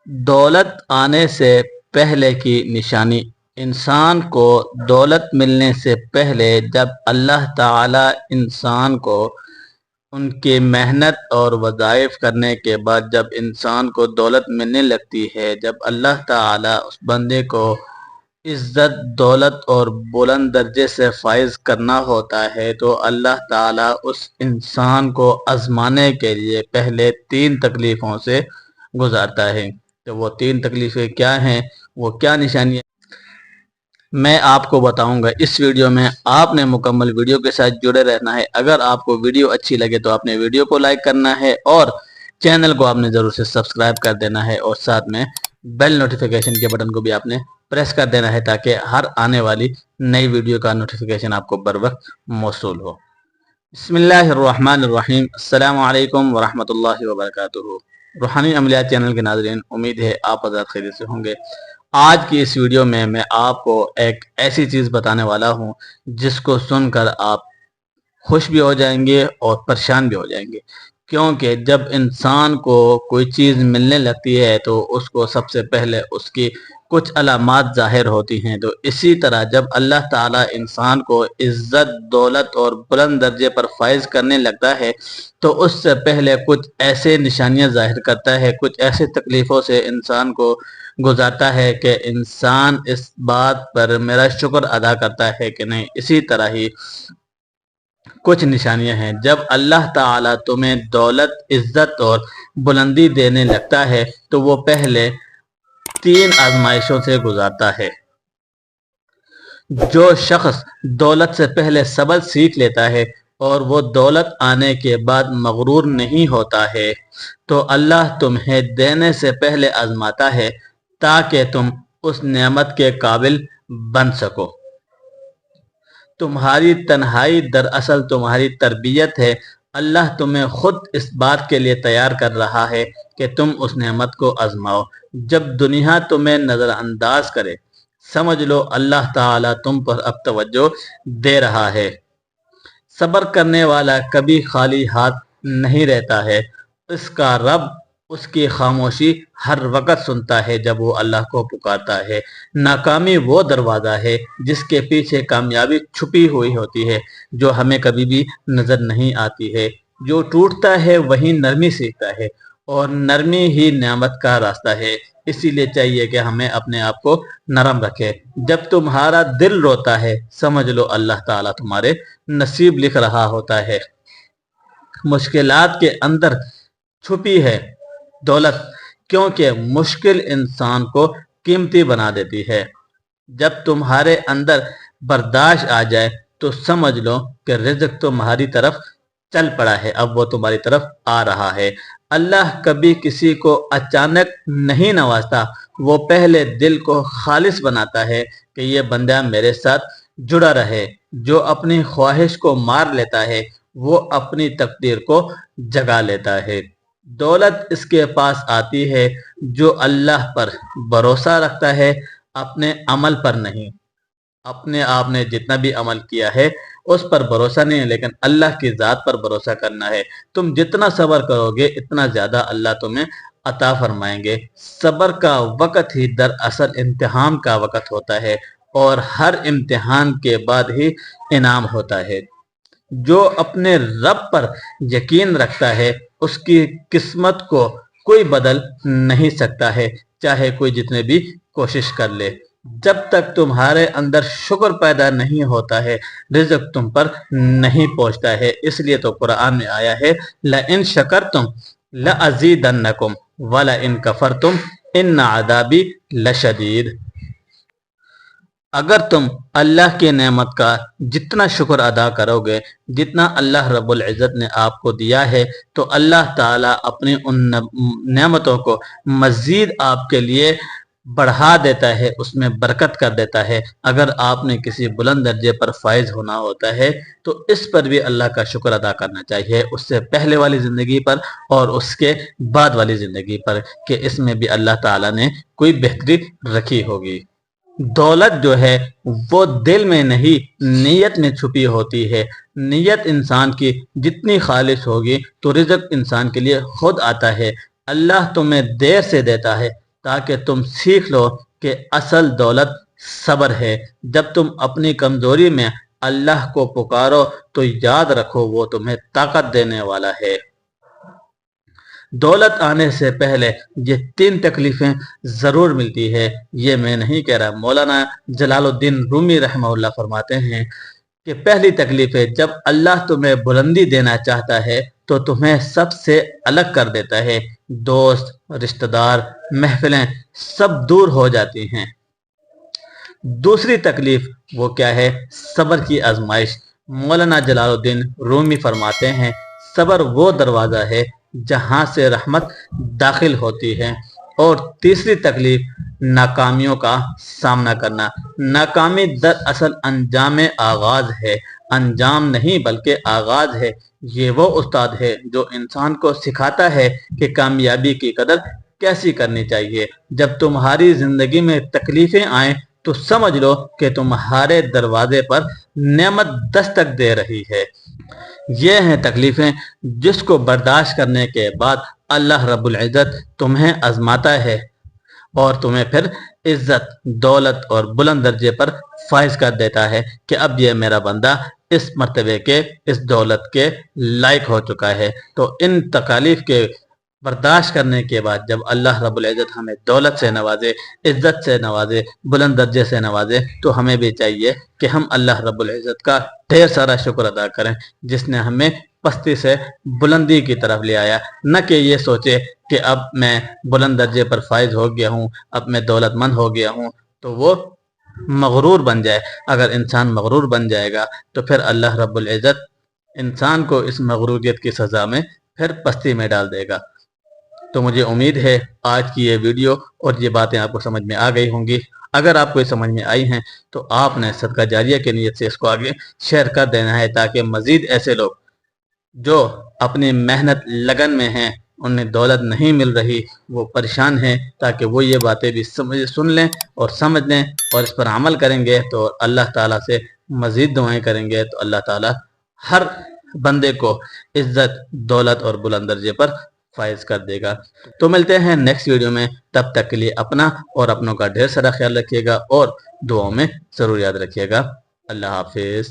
دولت آنے سے پہلے کی نشانی، انسان کو دولت ملنے سے پہلے جب اللہ تعالیٰ انسان کو ان کی محنت اور وظائف کرنے کے بعد جب انسان کو دولت ملنے لگتی ہے، جب اللہ تعالیٰ اس بندے کو عزت، دولت اور بلند درجے سے فائز کرنا ہوتا ہے تو اللہ تعالیٰ اس انسان کو آزمانے کے لیے پہلے 3 تکلیفوں سے گزارتا ہے۔ تو وہ 3 تکلیفیں کیا ہیں، وہ کیا نشانیاں، میں آپ کو بتاؤں گا اس ویڈیو میں۔ آپ نے مکمل ویڈیو کے ساتھ جڑے رہنا ہے۔ اگر آپ کو ویڈیو اچھی لگے تو آپ نے ویڈیو کو لائک کرنا ہے اور چینل کو آپ نے ضرور سے سبسکرائب کر دینا ہے، اور ساتھ میں بیل نوٹیفیکیشن کے بٹن کو بھی آپ نے پریس کر دینا ہے تاکہ ہر آنے والی نئی ویڈیو کا نوٹیفیکیشن آپ کو بر وقت موصول ہو۔ بسم اللہ الرحمن الرحیم۔ السلام علیکم ورحمۃ اللہ وبرکاتہ۔ روحانی عملیات چینل کے ناظرین، امید ہے آپ حضرات خیریت سے ہوں گے۔ آج کی اس ویڈیو میں آپ کو ایک ایسی چیز بتانے والا ہوں جس کو سن کر آپ خوش بھی ہو جائیں گے اور پریشان بھی ہو جائیں گے، کیونکہ جب انسان کو کوئی چیز ملنے لگتی ہے تو اس کو سب سے پہلے اس کی کچھ علامات ظاہر ہوتی ہیں۔ تو اسی طرح جب اللہ تعالیٰ انسان کو عزت، دولت اور بلند درجے پر فائز کرنے لگتا ہے تو اس سے پہلے کچھ ایسے نشانیاں ظاہر کرتا ہے، کچھ ایسے تکلیفوں سے انسان کو گزارتا ہے کہ انسان اس بات پر میرا شکر ادا کرتا ہے کہ نہیں۔ اسی طرح ہی کچھ نشانیاں ہیں، جب اللہ تعالیٰ تمہیں دولت، عزت اور بلندی دینے لگتا ہے تو وہ پہلے 3 آزمائشوں سے گزارتا ہے۔ جو شخص دولت سے پہلے صبر سیکھ لیتا ہے اور وہ دولت آنے کے بعد مغرور نہیں ہوتا ہے تو اللہ تمہیں دینے سے پہلے آزماتا ہے تاکہ تم اس نعمت کے قابل بن سکو۔ تمہاری تنہائی دراصل تمہاری تربیت ہے۔ اللہ تمہیں خود اس بات کے لیے تیار کر رہا ہے کہ تم اس نعمت کو آزماؤ۔ جب دنیا تمہیں نظر انداز کرے، سمجھ لو اللہ تعالیٰ تم پر اب توجہ دے رہا ہے۔ صبر کرنے والا کبھی خالی ہاتھ نہیں رہتا ہے۔ اس کا رب اس کی خاموشی ہر وقت سنتا ہے جب وہ اللہ کو پکارتا ہے۔ ناکامی وہ دروازہ ہے جس کے پیچھے کامیابی چھپی ہوئی ہوتی ہے، جو ہمیں کبھی بھی نظر نہیں آتی ہے۔ جو ٹوٹتا ہے وہی نرمی سیکھتا ہے، اور نرمی ہی نعمت کا راستہ ہے۔ اسی لیے چاہیے کہ ہمیں اپنے آپ کو نرم رکھے۔ جب تمہارا دل روتا ہے، سمجھ لو اللہ تعالیٰ تمہارے نصیب لکھ رہا ہوتا ہے۔ مشکلات کے اندر چھپی ہے دولت، کیونکہ مشکل انسان کو قیمتی بنا دیتی ہے۔ جب تمہارے اندر برداشت آ جائے تو سمجھ لو کہ رزق تمہاری طرف چل پڑا ہے، اب وہ تمہاری طرف آ رہا ہے۔ اللہ کبھی کسی کو اچانک نہیں نوازتا، وہ پہلے دل کو خالص بناتا ہے کہ یہ بندہ میرے ساتھ جڑا رہے۔ جو اپنی خواہش کو مار لیتا ہے وہ اپنی تقدیر کو جگا لیتا ہے۔ دولت اس کے پاس آتی ہے جو اللہ پر بھروسہ رکھتا ہے، اپنے عمل پر نہیں۔ اپنے آپ نے جتنا بھی عمل کیا ہے اس پر بھروسہ نہیں ہے، لیکن اللہ کی ذات پر بھروسہ کرنا ہے۔ تم جتنا صبر کرو گے اتنا زیادہ اللہ تمہیں عطا فرمائیں گے۔ صبر کا وقت ہی دراصل امتحان کا وقت ہوتا ہے، اور ہر امتحان کے بعد ہی انعام ہوتا ہے۔ جو اپنے رب پر یقین رکھتا ہے اس کی قسمت کو کوئی بدل نہیں سکتا ہے، چاہے کوئی جتنے بھی کوشش کر لے۔ جب تک تمہارے اندر شکر پیدا نہیں ہوتا ہے، رزق تم پر نہیں پہنچتا ہے۔ اس لیے تو قرآن میں آیا ہے لَإِن شَكَرْتُمْ لَأَزِيدَنَّكُمْ وَلَإِن كَفَرْتُمْ إِنَّ عَذَابِي لَشَدِيدٌ۔ اگر تم اللہ کی نعمت کا جتنا شکر ادا کرو گے، جتنا اللہ رب العزت نے آپ کو دیا ہے، تو اللہ تعالیٰ اپنی ان نعمتوں کو مزید آپ کے لیے بڑھا دیتا ہے، اس میں برکت کر دیتا ہے۔ اگر آپ نے کسی بلند درجے پر فائز ہونا ہوتا ہے تو اس پر بھی اللہ کا شکر ادا کرنا چاہیے، اس سے پہلے والی زندگی پر اور اس کے بعد والی زندگی پر، کہ اس میں بھی اللہ تعالیٰ نے کوئی بہتری رکھی ہوگی۔ دولت جو ہے وہ دل میں نہیں نیت میں چھپی ہوتی ہے۔ نیت انسان کی جتنی خالص ہوگی تو رزق انسان کے لیے خود آتا ہے۔ اللہ تمہیں دیر سے دیتا ہے تاکہ تم سیکھ لو کہ اصل دولت صبر ہے۔ جب تم اپنی کمزوری میں اللہ کو پکارو تو یاد رکھو وہ تمہیں طاقت دینے والا ہے۔ دولت آنے سے پہلے یہ 3 تکلیفیں ضرور ملتی ہے۔ یہ میں نہیں کہہ رہا، مولانا جلال الدین رومی رحمہ اللہ فرماتے ہیں کہ پہلی تکلیف ہے جب اللہ تمہیں بلندی دینا چاہتا ہے تو تمہیں سب سے الگ کر دیتا ہے، دوست، رشتہ دار، محفلیں سب دور ہو جاتی ہیں۔ دوسری تکلیف وہ کیا ہے؟ صبر کی آزمائش۔ مولانا جلال الدین رومی فرماتے ہیں صبر وہ دروازہ ہے جہاں سے رحمت داخل ہوتی ہے۔ اور تیسری تکلیف ناکامیوں کا سامنا کرنا۔ ناکامی دراصل انجام آغاز ہے، انجام نہیں بلکہ آغاز ہے۔ یہ وہ استاد ہے جو انسان کو سکھاتا ہے کہ کامیابی کی قدر کیسی کرنی چاہیے۔ جب تمہاری زندگی میں تکلیفیں آئیں تو سمجھ لو کہ تمہارے دروازے پر نعمت دستک دے رہی ہے۔ یہ ہیں تکلیفیں جس کو برداشت کرنے کے بعد اللہ رب العزت تمہیں آزماتا ہے اور تمہیں پھر عزت، دولت اور بلند درجے پر فائز کر دیتا ہے کہ اب یہ میرا بندہ اس مرتبے کے، اس دولت کے لائق ہو چکا ہے۔ تو ان تکالیف کے برداشت کرنے کے بعد جب اللہ رب العزت ہمیں دولت سے نوازے، عزت سے نوازے، بلند درجے سے نوازے، تو ہمیں بھی چاہیے کہ ہم اللہ رب العزت کا ڈھیر سارا شکر ادا کریں جس نے ہمیں پستی سے بلندی کی طرف لے آیا، نہ کہ یہ سوچے کہ اب میں بلند درجے پر فائز ہو گیا ہوں، اب میں دولت مند ہو گیا ہوں، تو وہ مغرور بن جائے۔ اگر انسان مغرور بن جائے گا تو پھر اللہ رب العزت انسان کو اس مغروریت کی سزا میں پھر پستی میں ڈال دے گا۔ تو مجھے امید ہے آج کی یہ ویڈیو اور یہ باتیں آپ کو سمجھ میں آ گئی ہوں گی۔ اگر آپ کو یہ سمجھ میں آئی ہیں تو آپ نے صدقہ جاریہ کی نیت سے اس کو آگے شیئر کر دینا ہے تاکہ مزید ایسے لوگ جو اپنی محنت لگن میں ہیں، انہیں دولت نہیں مل رہی، وہ پریشان ہیں، تاکہ وہ یہ باتیں بھی سن لیں اور سمجھ لیں اور اس پر عمل کریں گے تو اللہ تعالیٰ سے مزید دعائیں کریں گے تو اللہ تعالیٰ ہر بندے کو عزت، دولت اور بلند درجے پر فائز کر دے گا۔ تو ملتے ہیں نیکسٹ ویڈیو میں، تب تک کے لیے اپنا اور اپنوں کا ڈھیر سارا خیال رکھیے گا اور دعاؤں میں ضرور یاد رکھیے گا۔ اللہ حافظ۔